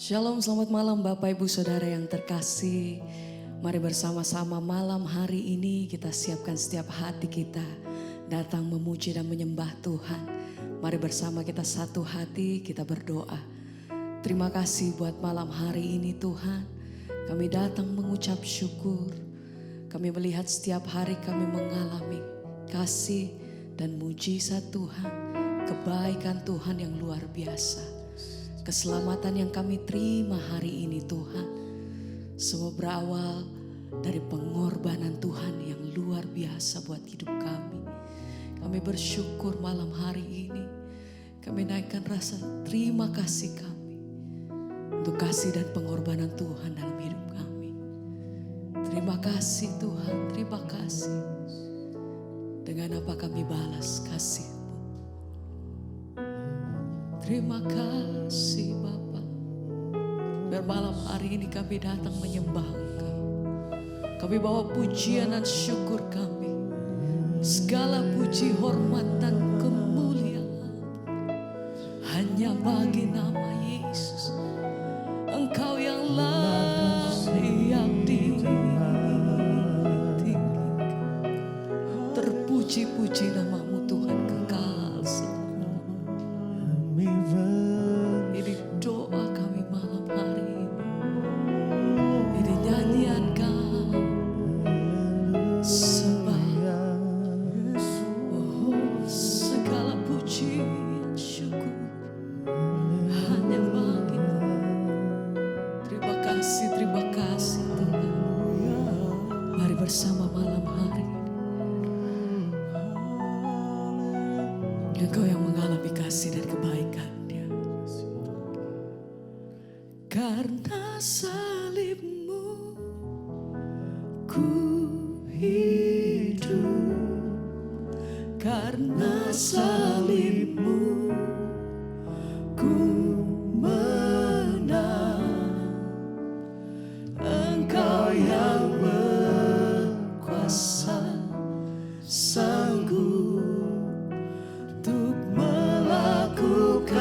Shalom, selamat malam Bapak Ibu Saudara yang terkasih. Mari bersama-sama malam hari ini kita siapkan setiap hati kita datang memuji dan menyembah Tuhan. Mari bersama kita satu hati kita berdoa. Terima kasih buat malam hari ini Tuhan. Kami datang mengucap syukur. Kami melihat setiap hari kami mengalami kasih dan mujizat Tuhan. Kebaikan Tuhan yang luar biasa. Keselamatan yang kami terima hari ini Tuhan. Semua berawal dari pengorbanan Tuhan yang luar biasa buat hidup kami. Kami bersyukur malam hari ini. Kami naikkan rasa terima kasih kami. Untuk kasih dan pengorbanan Tuhan dalam hidup kami. Terima kasih Tuhan, terima kasih. Dengan apa kami balas kasih. Terima kasih Bapa. Biar malam hari ini kami datang menyembah Engkau. Kami bawa pujian dan syukur kami. Segala puji, hormat dan kemuliaan hanya bagi nama Yesus. Engkau yang layak ditinggikan. Terpuji-puji namamu Tuhan kekal selamanya. Ini doa kami malam hari ini. Ini nyanyian kami sembah. Oh, segala pujian syukur hanya bagi-Mu. Terima kasih Tuhan. Mari bersama malam hari ini. Engkau yang mengalami kasih dan kebaikan-Nya. Karena salib-Mu ku hidup. Karena salib-Mu ku menang. Engkau yang berkuasa sanggup untuk melakukan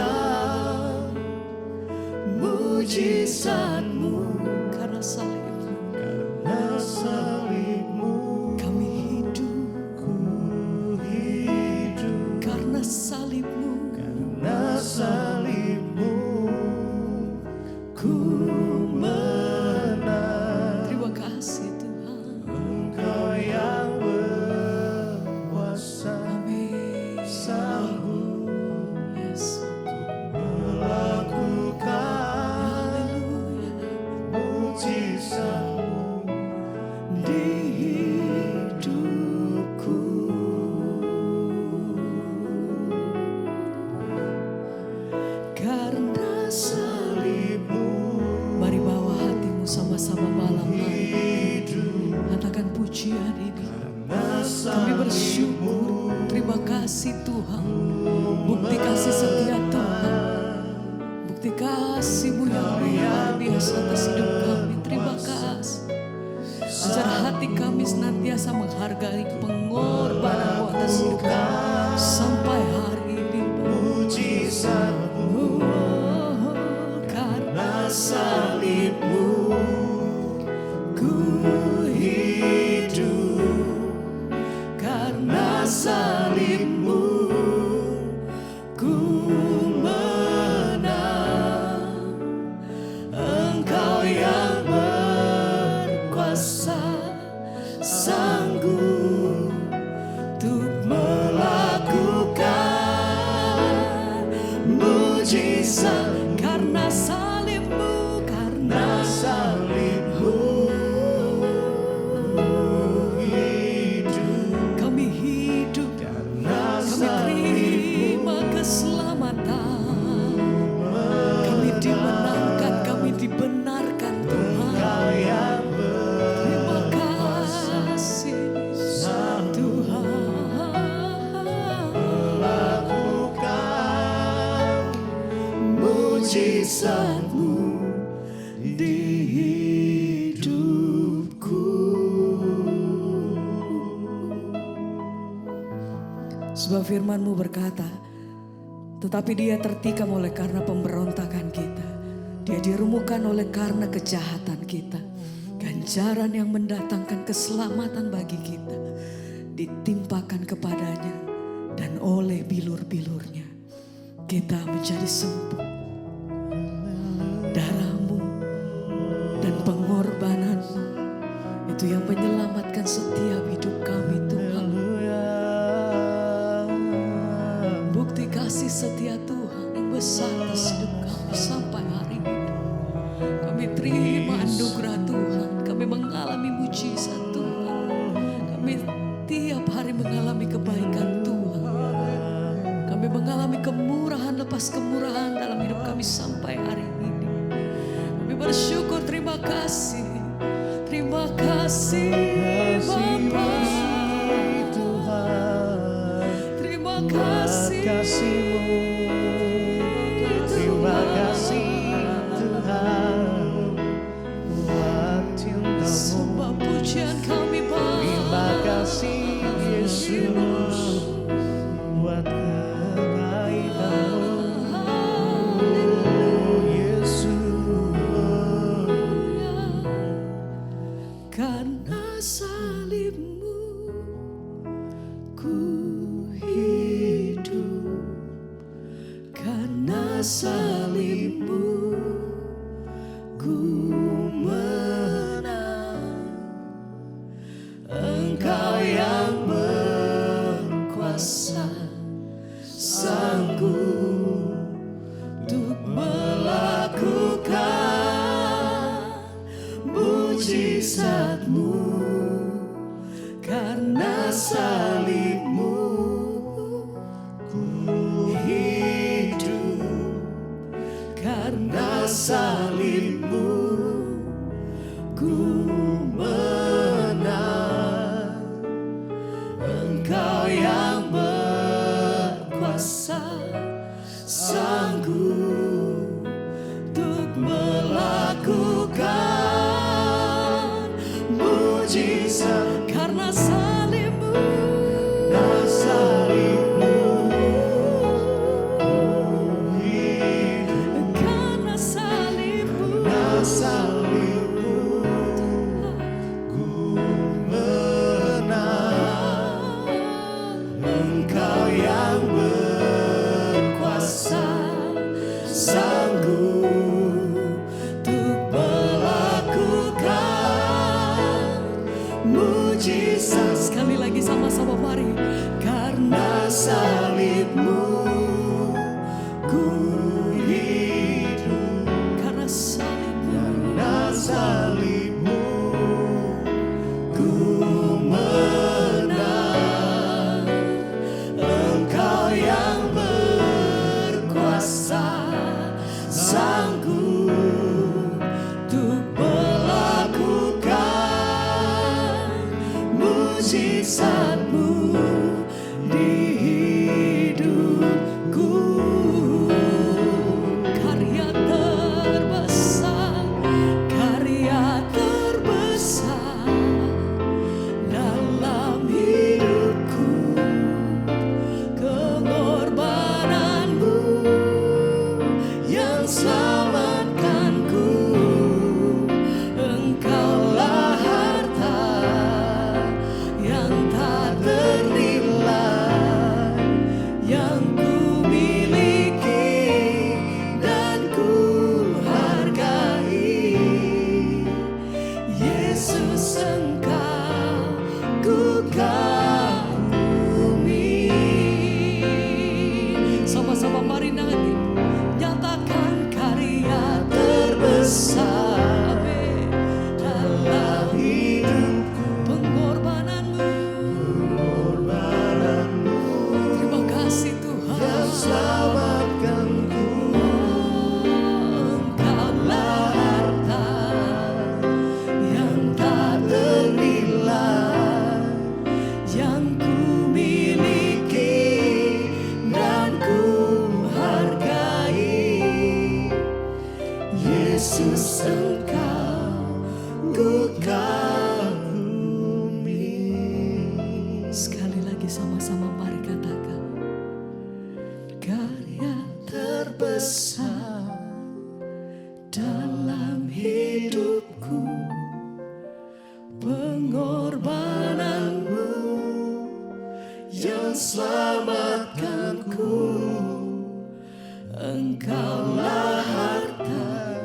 mujizat-Mu. Karena salib-Mu, karena salib-Mu kami hidup, ku hidup. Karena salib-Mu, karena salib-Mu ku menang. Terima kasih Tuhan. Engkau yang berkuasa, amin, sanggup, yes, melakukan mujizat-Mu di hidupku. Karena salib-Mu, mari bawa hatimu sama-sama malam hari. Katakan pujian ini. Kami bersyukur, terima kasih Tuhan. Bukti kasih setia Tuhan. Bukti kasih-Mu yang luar biasa atas hidup kami. Terima kasih. Ajar hati kami senantiasa menghargai pengorbanan-Mu atas hidup kami. Sampai hari ini mujizat-Mu. Karena salib-Mu ku hidup. Karena salib-Mu ku menang. Engkau yang berkuasa sanggup untuk melakukan mujizat. Karena salib-Mu, karena salib-Mu kami hidup. Kami terima keselamatan. Kami dimenangkan, kami dibenarkan Tuhan. Terima kasih Tuhan. Melakukan mujizat-Mu di hidupku. Sebab firman-Mu berkata, tetapi Dia tertikam oleh karena pemberontakan kita, Dia dirumuhkan oleh karena kejahatan kita. Ganjaran yang mendatangkan keselamatan bagi kita ditimpakan kepadanya, dan oleh bilur-bilurnya kita menjadi sembuh. Darahmu dan pengorbananmu itu yang menyelamatkan setiap hidup kami, Tuhan. Bukti kasih setia Tuhan yang besar atas hidup kami sampai hari ini. Kami terima anugerah Tuhan, kami mengalami mujizat Tuhan, kami tiap hari mengalami kebaikan Tuhan, kami mengalami kemurahan lepas kemurahan dalam hidup kami sampai hari ini. Kami bersyukur, terima kasih Bapa, terima kasih terima kasih Tuhan buat cintamu. Sembah pujian kami Bapa. Terima kasih Yesus buat kebaikanmu. Karena salibmu ku hidup, karena salibmu ku menang. Engkau yang berkuasa, sanggup untuk melakukan mujizatmu. Karena salibmu ku hidup, karena salibmu ku menang. Engkau yang berkuasa, sanggup untuk melakukan mujizat. Karena salibmu, Karena salibmu ku hidup. karena salibmu, Karena salibmu ku menang. Engkau yang berkuasa, sanggup untuk melakukan mujizat. Sekali lagi sama-sama mari. Karena salibmu ku hidup, karena salibmu, karena salibmu ku menang. Engkau yang berkuasa, sanggup untuk melakukan mujizatmu di hidupku. yang selamatkanku. Engkaulah harta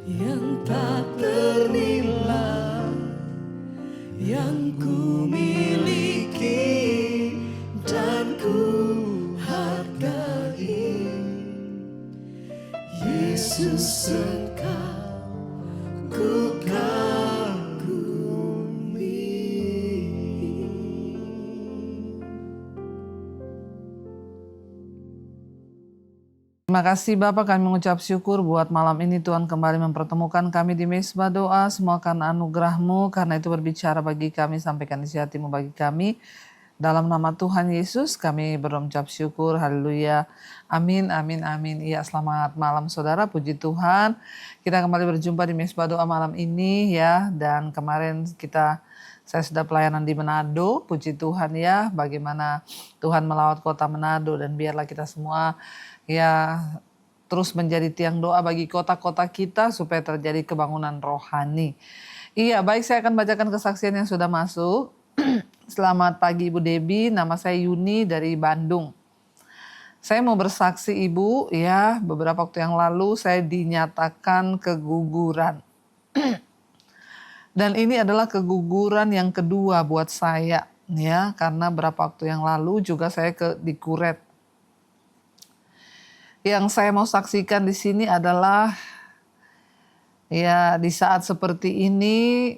yang tak ternilai yang ku miliki dan ku hargai. Yesus, Engkau ku kagumi. Terima kasih Bapak, kami mengucap syukur buat malam ini Tuhan kembali mempertemukan kami di Mezbah Doa. Semua karena anugerah-Mu, karena itu berbicara bagi kami, sampaikan isi hati-Mu bagi kami. Dalam nama Tuhan Yesus kami berucap syukur, haleluya, amin, amin, amin. Iya, selamat malam saudara, puji Tuhan. Kita kembali berjumpa di Mezbah Doa malam ini ya. Dan kemarin saya sudah pelayanan di Manado, puji Tuhan ya. Bagaimana Tuhan melawat kota Manado, dan biarlah kita semua ya terus menjadi tiang doa bagi kota-kota kita supaya terjadi kebangunan rohani. Iya, baik, saya akan bacakan kesaksian yang sudah masuk. Selamat pagi Ibu Debbie, nama saya Yuni dari Bandung. Saya mau bersaksi Ibu ya, beberapa waktu yang lalu saya dinyatakan keguguran. Dan ini adalah keguguran yang kedua buat saya ya, karena beberapa waktu yang lalu juga saya dikuret. Yang saya mau saksikan di sini adalah ya di saat seperti ini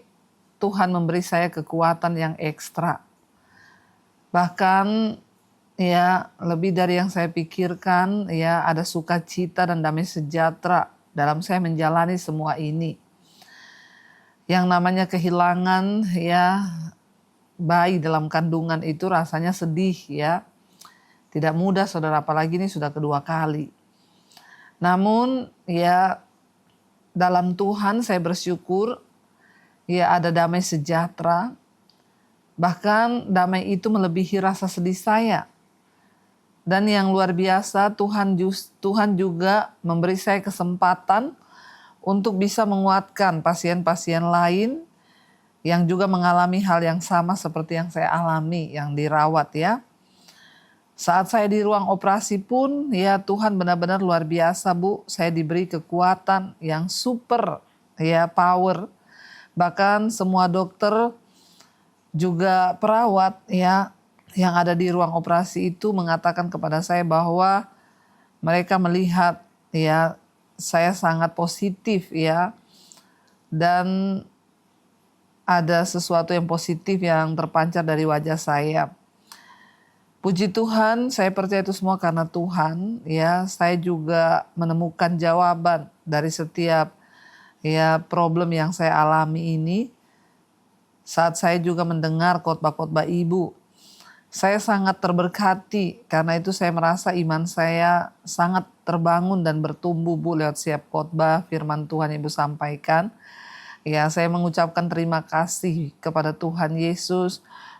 Tuhan memberi saya kekuatan yang ekstra. Bahkan ya lebih dari yang saya pikirkan ya, ada sukacita dan damai sejahtera dalam saya menjalani semua ini. Yang namanya kehilangan ya bayi dalam kandungan itu rasanya sedih ya. Tidak mudah saudara, apalagi ini sudah kedua kali. Namun ya dalam Tuhan saya bersyukur ya ada damai sejahtera. Bahkan damai itu melebihi rasa sedih saya. Dan yang luar biasa Tuhan juga memberi saya kesempatan untuk bisa menguatkan pasien-pasien lain yang juga mengalami hal yang sama seperti yang saya alami, yang dirawat ya. Saat saya di ruang operasi pun ya Tuhan benar-benar luar biasa Bu. Saya diberi kekuatan yang super ya, power. Bahkan semua dokter juga perawat ya yang ada di ruang operasi itu mengatakan kepada saya bahwa mereka melihat ya saya sangat positif ya. Dan ada sesuatu yang positif yang terpancar dari wajah saya. Puji Tuhan, saya percaya itu semua karena Tuhan ya. Saya juga menemukan jawaban dari setiap ya problem yang saya alami ini. Saat saya juga mendengar khotbah-khotbah Ibu, saya sangat terberkati. Karena itu saya merasa iman saya sangat terbangun dan bertumbuh Bu lewat setiap khotbah firman Tuhan yang Ibu sampaikan. Ya, saya mengucapkan terima kasih kepada Tuhan Yesus.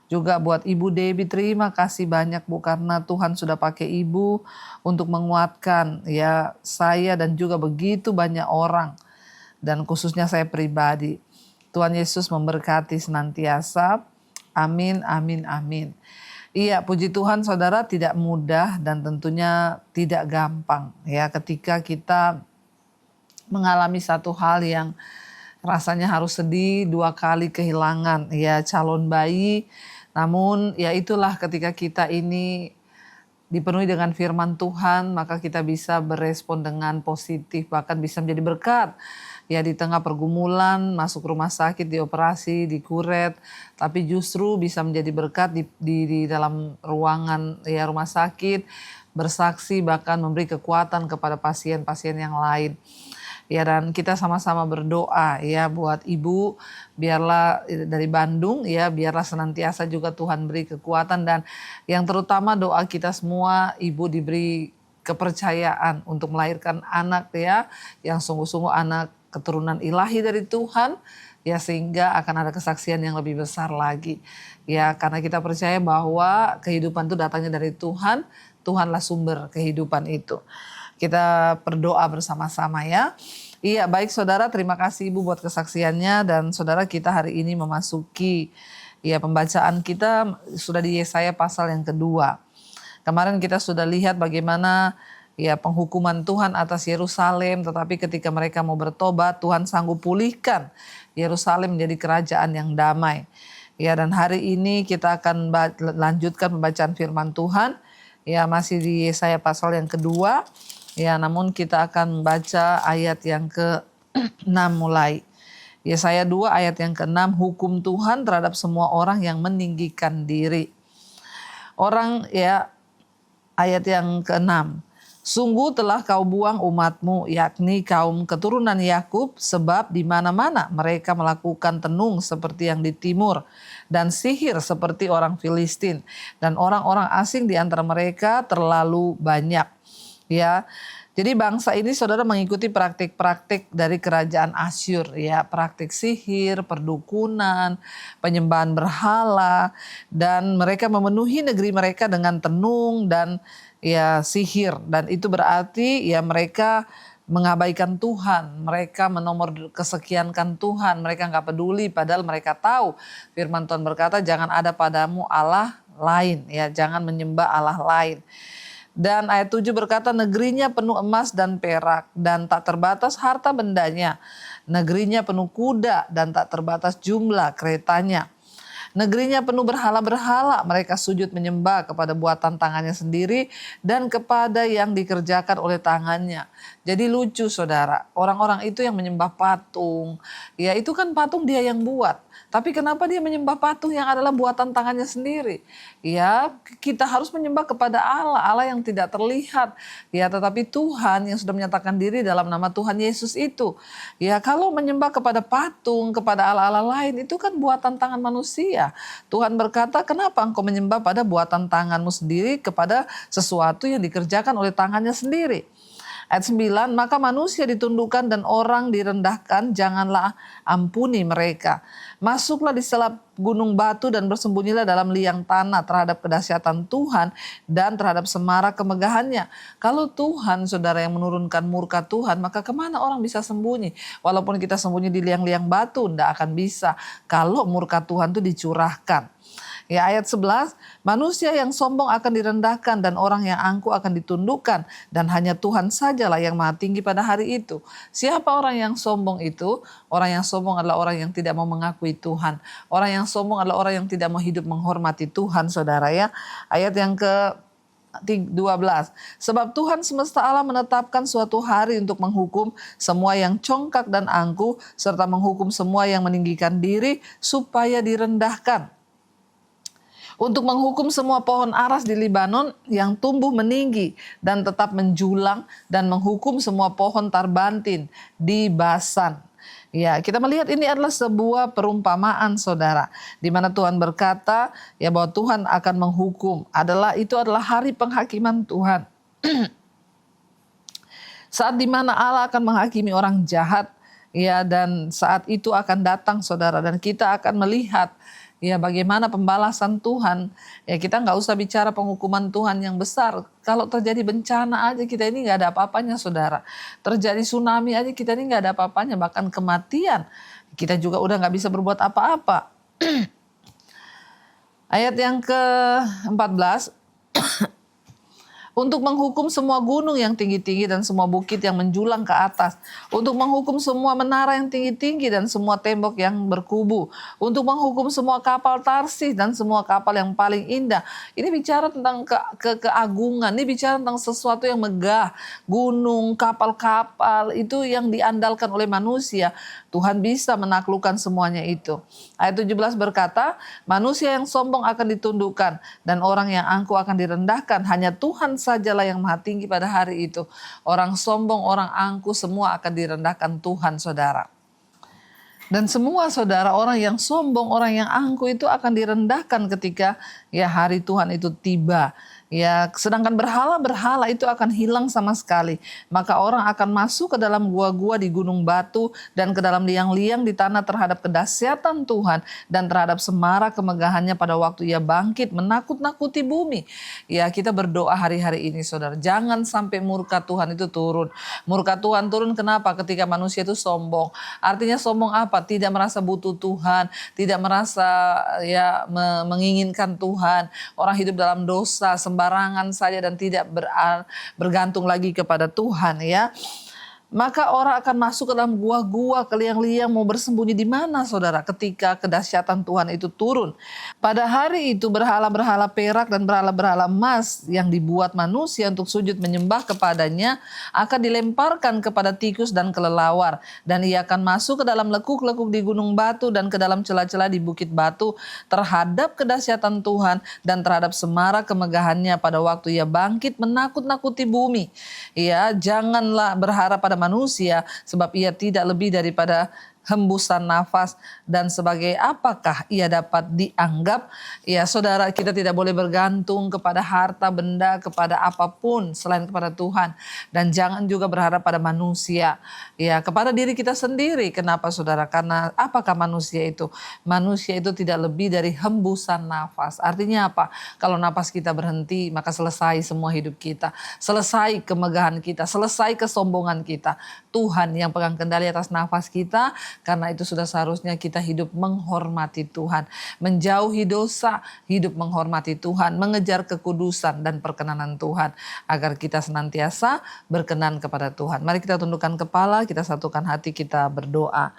Juga buat Ibu Debbie, terima kasih banyak Bu, karena Tuhan sudah pakai Ibu untuk menguatkan ya saya dan juga begitu banyak orang, dan khususnya saya pribadi. Tuhan Yesus memberkati senantiasa. Amin, amin, amin. Iya, puji Tuhan saudara, tidak mudah dan tentunya tidak gampang ya ketika kita mengalami satu hal yang rasanya harus sedih, dua kali kehilangan ya calon bayi. Namun ya itulah ketika kita ini dipenuhi dengan firman Tuhan, maka kita bisa berespon dengan positif, bahkan bisa menjadi berkat. Ya di tengah pergumulan, masuk rumah sakit, dioperasi, dikuret, tapi justru bisa menjadi berkat di dalam ruangan ya rumah sakit, bersaksi, bahkan memberi kekuatan kepada pasien-pasien yang lain. Ya, dan kita sama-sama berdoa ya buat Ibu, biarlah dari Bandung ya, biarlah senantiasa juga Tuhan beri kekuatan, dan yang terutama doa kita semua Ibu diberi kepercayaan untuk melahirkan anak ya, yang sungguh-sungguh anak keturunan ilahi dari Tuhan ya, sehingga akan ada kesaksian yang lebih besar lagi ya, karena kita percaya bahwa kehidupan itu datangnya dari Tuhan, Tuhanlah sumber kehidupan itu. Kita berdoa bersama-sama ya. Iya, baik saudara, terima kasih Ibu buat kesaksiannya. Dan saudara, kita hari ini memasuki Ya, pembacaan kita sudah di Yesaya pasal yang kedua. Kemarin kita sudah lihat bagaimana ya penghukuman Tuhan atas Yerusalem, tetapi ketika mereka mau bertobat, Tuhan sanggup pulihkan Yerusalem menjadi kerajaan yang damai. Ya, dan hari ini kita akan lanjutkan pembacaan firman Tuhan. Ya, masih di Yesaya pasal yang kedua. Ya, namun kita akan membaca ayat yang ke-6 mulai. Yesaya 2 ayat yang ke-6, hukum Tuhan terhadap semua orang yang meninggikan diri. Ayat yang ke-6. Sungguh telah kau buang umatmu, yakni kaum keturunan Yakub, sebab di mana-mana mereka melakukan tenung seperti yang di timur, dan sihir seperti orang Filistin, dan orang-orang asing di antara mereka terlalu banyak. Ya, jadi bangsa ini saudara mengikuti praktik-praktik dari kerajaan Asyur, ya, praktik sihir, perdukunan, penyembahan berhala, dan mereka memenuhi negeri mereka dengan tenung dan ya sihir, dan itu berarti ya mereka mengabaikan Tuhan, mereka menomor kesekiankan Tuhan, mereka nggak peduli, padahal mereka tahu firman Tuhan berkata jangan ada padamu Allah lain, ya, jangan menyembah Allah lain. Dan ayat 7 berkata negerinya penuh emas dan perak dan tak terbatas harta bendanya, negerinya penuh kuda dan tak terbatas jumlah keretanya. Negerinya penuh berhala-berhala, mereka sujud menyembah kepada buatan tangannya sendiri dan kepada yang dikerjakan oleh tangannya. Jadi lucu saudara, orang-orang itu yang menyembah patung, ya itu kan patung dia yang buat. Tapi kenapa dia menyembah patung yang adalah buatan tangannya sendiri? Ya, kita harus menyembah kepada Allah, Allah yang tidak terlihat. Ya, tetapi Tuhan yang sudah menyatakan diri dalam nama Tuhan Yesus itu. Ya, kalau menyembah kepada patung, kepada Allah-Allah lain, itu kan buatan tangan manusia. Tuhan berkata, kenapa engkau menyembah pada buatan tanganmu sendiri kepada sesuatu yang dikerjakan oleh tangannya sendiri? Ayat 9, maka manusia ditundukkan dan orang direndahkan, janganlah ampuni mereka. Masuklah di selap gunung batu dan bersembunyilah dalam liang tanah terhadap kedahsyatan Tuhan dan terhadap semarak kemegahannya. Kalau Tuhan, saudara, yang menurunkan murka Tuhan, maka kemana orang bisa sembunyi? Walaupun kita sembunyi di liang-liang batu, tidak akan bisa kalau murka Tuhan itu dicurahkan. Ya, ayat 11, manusia yang sombong akan direndahkan dan orang yang angkuh akan ditundukkan, dan hanya Tuhan sajalah yang maha tinggi pada hari itu. Siapa orang yang sombong itu? Orang yang sombong adalah orang yang tidak mau mengakui Tuhan. Orang yang sombong adalah orang yang tidak mau hidup menghormati Tuhan, saudara, ya. Ayat yang ke-12, sebab Tuhan semesta alam menetapkan suatu hari untuk menghukum semua yang congkak dan angkuh, serta menghukum semua yang meninggikan diri supaya direndahkan. Untuk menghukum semua pohon aras di Libanon yang tumbuh meninggi dan tetap menjulang, dan menghukum semua pohon tarbantin di Basan. Ya, kita melihat ini adalah sebuah perumpamaan, saudara, di mana Tuhan berkata ya bahwa Tuhan akan menghukum, itu adalah hari penghakiman Tuhan. Saat di mana Allah akan menghakimi orang jahat, ya, dan saat itu akan datang, saudara, dan kita akan melihat ya bagaimana pembalasan Tuhan. Ya, kita nggak usah bicara penghukuman Tuhan yang besar. Kalau terjadi bencana aja kita ini nggak ada apa-apanya, saudara. Terjadi tsunami aja kita ini nggak ada apa-apanya. Bahkan kematian kita juga udah nggak bisa berbuat apa-apa. Ayat yang ke-14. Untuk menghukum semua gunung yang tinggi-tinggi dan semua bukit yang menjulang ke atas. Untuk menghukum semua menara yang tinggi-tinggi dan semua tembok yang berkubu. Untuk menghukum semua kapal Tarsis dan semua kapal yang paling indah. Ini bicara tentang keagungan. Ini bicara tentang sesuatu yang megah. Gunung, kapal-kapal itu yang diandalkan oleh manusia. Tuhan bisa menaklukkan semuanya itu. Ayat 17 berkata, manusia yang sombong akan ditundukkan dan orang yang angkuh akan direndahkan. Hanya Tuhan sajalah yang maha tinggi pada hari itu. Orang sombong, orang angkuh, semua akan direndahkan Tuhan, saudara. Dan semua, saudara, orang yang sombong, orang yang angkuh itu akan direndahkan ketika ya hari Tuhan itu tiba. Ya, sedangkan berhala-berhala itu akan hilang sama sekali. Maka orang akan masuk ke dalam gua-gua di gunung batu dan ke dalam liang-liang di tanah terhadap kedahsyatan Tuhan dan terhadap semarak kemegahannya pada waktu ia bangkit menakut-nakuti bumi. Ya, kita berdoa hari-hari ini, saudara, jangan sampai murka Tuhan itu turun. Murka Tuhan turun kenapa? Ketika manusia itu sombong. Artinya sombong apa? apa? Tidak merasa butuh Tuhan, tidak merasa menginginkan Tuhan. Orang hidup dalam dosa sembarangan saja dan tidak bergantung lagi kepada Tuhan ya. Maka orang akan masuk ke dalam gua-gua keliang-liang mau bersembunyi di mana saudara ketika kedahsyatan Tuhan itu turun. Pada hari itu berhala-berhala perak dan berhala-berhala emas yang dibuat manusia untuk sujud menyembah kepadanya akan dilemparkan kepada tikus dan kelelawar. Dan ia akan masuk ke dalam lekuk-lekuk di gunung batu dan ke dalam celah-celah di bukit batu terhadap kedahsyatan Tuhan dan terhadap semarak kemegahannya pada waktu ia bangkit menakut-nakuti bumi. Ya, janganlah berharap pada manusia sebab ia tidak lebih daripada hembusan nafas, dan sebagai apakah ia dapat dianggap? Ya saudara, kita tidak boleh bergantung kepada harta benda, kepada apapun selain kepada Tuhan, dan jangan juga berharap pada manusia, ya kepada diri kita sendiri. Kenapa saudara? Karena apakah manusia itu? Manusia itu tidak lebih dari hembusan nafas. Artinya apa? Kalau nafas kita berhenti, maka selesai semua hidup kita, selesai kemegahan kita, selesai kesombongan kita. Tuhan yang pegang kendali atas nafas kita. Karena itu sudah seharusnya kita hidup menghormati Tuhan, menjauhi dosa, hidup menghormati Tuhan, mengejar kekudusan dan perkenanan Tuhan, agar kita senantiasa berkenan kepada Tuhan. Mari kita tundukkan kepala, kita satukan hati, kita berdoa.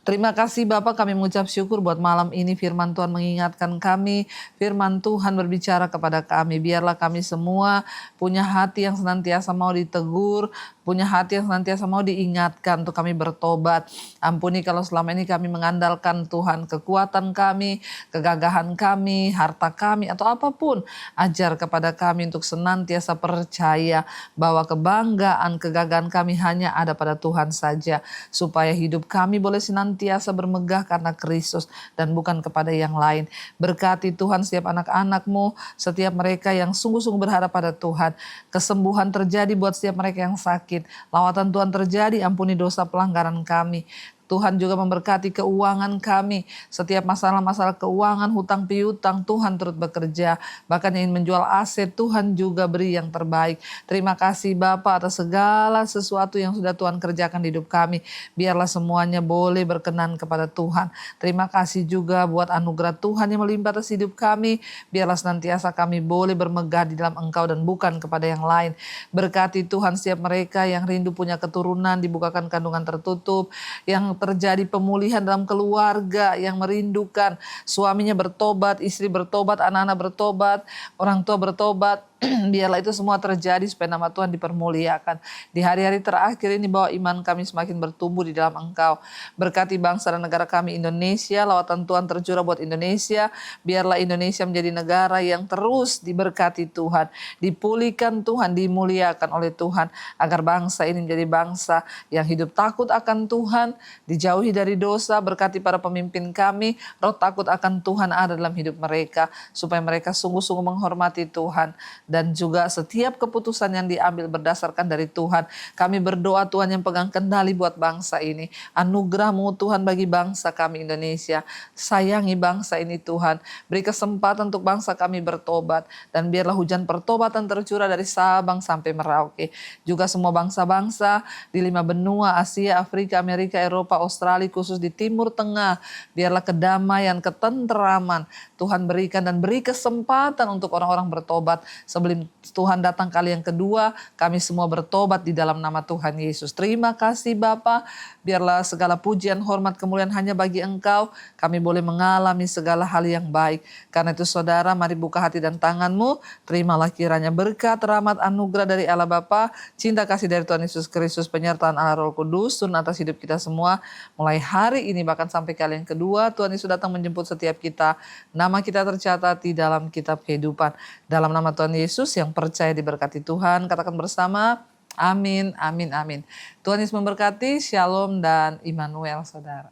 Terima kasih Bapak, kami mengucap syukur buat malam ini firman Tuhan mengingatkan kami, firman Tuhan berbicara kepada kami. Biarlah kami semua punya hati yang senantiasa mau ditegur, punya hati yang senantiasa mau diingatkan untuk kami bertobat. Ampuni kalau selama ini kami mengandalkan Tuhan, kekuatan kami, kegagahan kami, harta kami, atau apapun. Ajar kepada kami untuk senantiasa percaya bahwa kebanggaan, kegagahan kami hanya ada pada Tuhan saja. Supaya hidup kami boleh senantiasa bermegah karena Kristus dan bukan kepada yang lain. Berkati Tuhan setiap anak-anak-Mu, setiap mereka yang sungguh-sungguh berharap pada Tuhan. Kesembuhan terjadi buat setiap mereka yang sakit. Lawatan Tuhan terjadi, ampuni dosa pelanggaran kami. Tuhan juga memberkati keuangan kami. Setiap masalah-masalah keuangan, hutang piutang, Tuhan turut bekerja. Bahkan yang ingin menjual aset, Tuhan juga beri yang terbaik. Terima kasih Bapa atas segala sesuatu yang sudah Tuhan kerjakan di hidup kami. Biarlah semuanya boleh berkenan kepada Tuhan. Terima kasih juga buat anugerah Tuhan yang melimpah atas hidup kami. Biarlah senantiasa kami boleh bermegah di dalam Engkau dan bukan kepada yang lain. Berkati Tuhan setiap mereka yang rindu punya keturunan, dibukakan kandungan tertutup, yang terjadi pemulihan dalam keluarga, yang merindukan suaminya bertobat, istri bertobat, anak-anak bertobat, orang tua bertobat. Biarlah itu semua terjadi supaya nama Tuhan dipermuliakan. Di hari-hari terakhir ini bahwa iman kami semakin bertumbuh di dalam Engkau. Berkati bangsa dan negara kami Indonesia, lawatan Tuhan tercurah buat Indonesia. Biarlah Indonesia menjadi negara yang terus diberkati Tuhan, dipulihkan Tuhan, dimuliakan oleh Tuhan, agar bangsa ini menjadi bangsa yang hidup takut akan Tuhan, dijauhi dari dosa. Berkati para pemimpin kami, roh takut akan Tuhan ada dalam hidup mereka, supaya mereka sungguh-sungguh menghormati Tuhan. Dan juga setiap keputusan yang diambil berdasarkan dari Tuhan. Kami berdoa Tuhan yang pegang kendali buat bangsa ini. Anugerah-Mu Tuhan bagi bangsa kami Indonesia. Sayangi bangsa ini Tuhan. Beri kesempatan untuk bangsa kami bertobat. Dan biarlah hujan pertobatan tercurah dari Sabang sampai Merauke. Juga semua bangsa-bangsa di 5 benua, Asia, Afrika, Amerika, Eropa, Australia, khusus di Timur Tengah. Biarlah kedamaian, ketenteraman Tuhan berikan, dan beri kesempatan untuk orang-orang bertobat. Sebelum Tuhan datang kali yang kedua, kami semua bertobat di dalam nama Tuhan Yesus. Terima kasih Bapa. Biarlah segala pujian, hormat, kemuliaan hanya bagi Engkau. Kami boleh mengalami segala hal yang baik. Karena itu saudara, mari buka hati dan tanganmu. Terimalah kiranya berkat, rahmat, anugerah dari Allah Bapa, cinta kasih dari Tuhan Yesus Kristus, penyertaan Allah Roh Kudus turun atas hidup kita semua. Mulai hari ini bahkan sampai kali yang kedua, Tuhan Yesus datang menjemput setiap kita. Nama kita tercatat di dalam kitab kehidupan. Dalam nama Tuhan Yesus yang percaya diberkati Tuhan, katakan bersama, amin, amin, amin. Tuhan Yesus memberkati, shalom dan Immanuel saudara.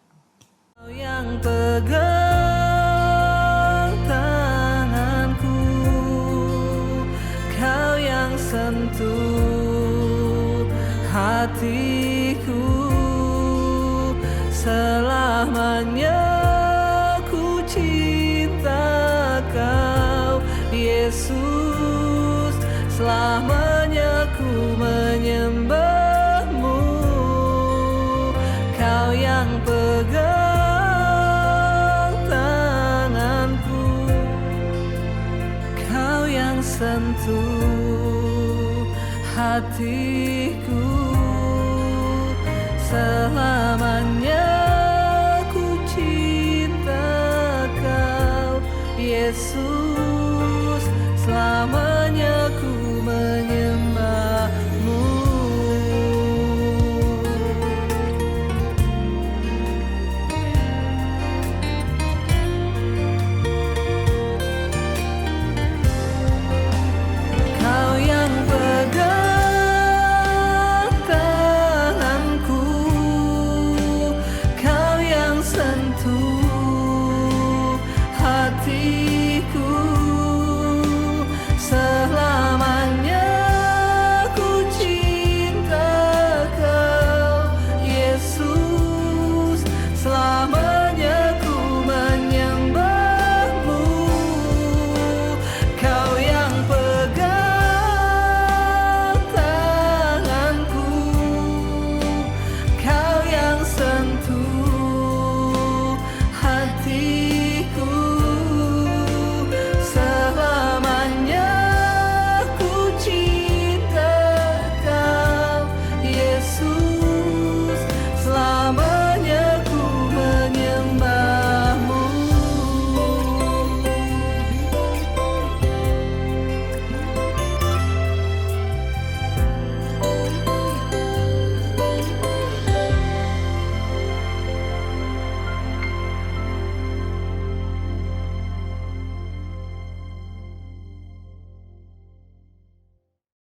Yang pegang tanganku, Kau yang sentuh hatiku, selamanya ku cinta Kau Yesus, selamanya ku menyembah-Mu. Kau yang pegang sentuh hatiku. Selamanya ku cinta Kau, Yesus, selamanya ku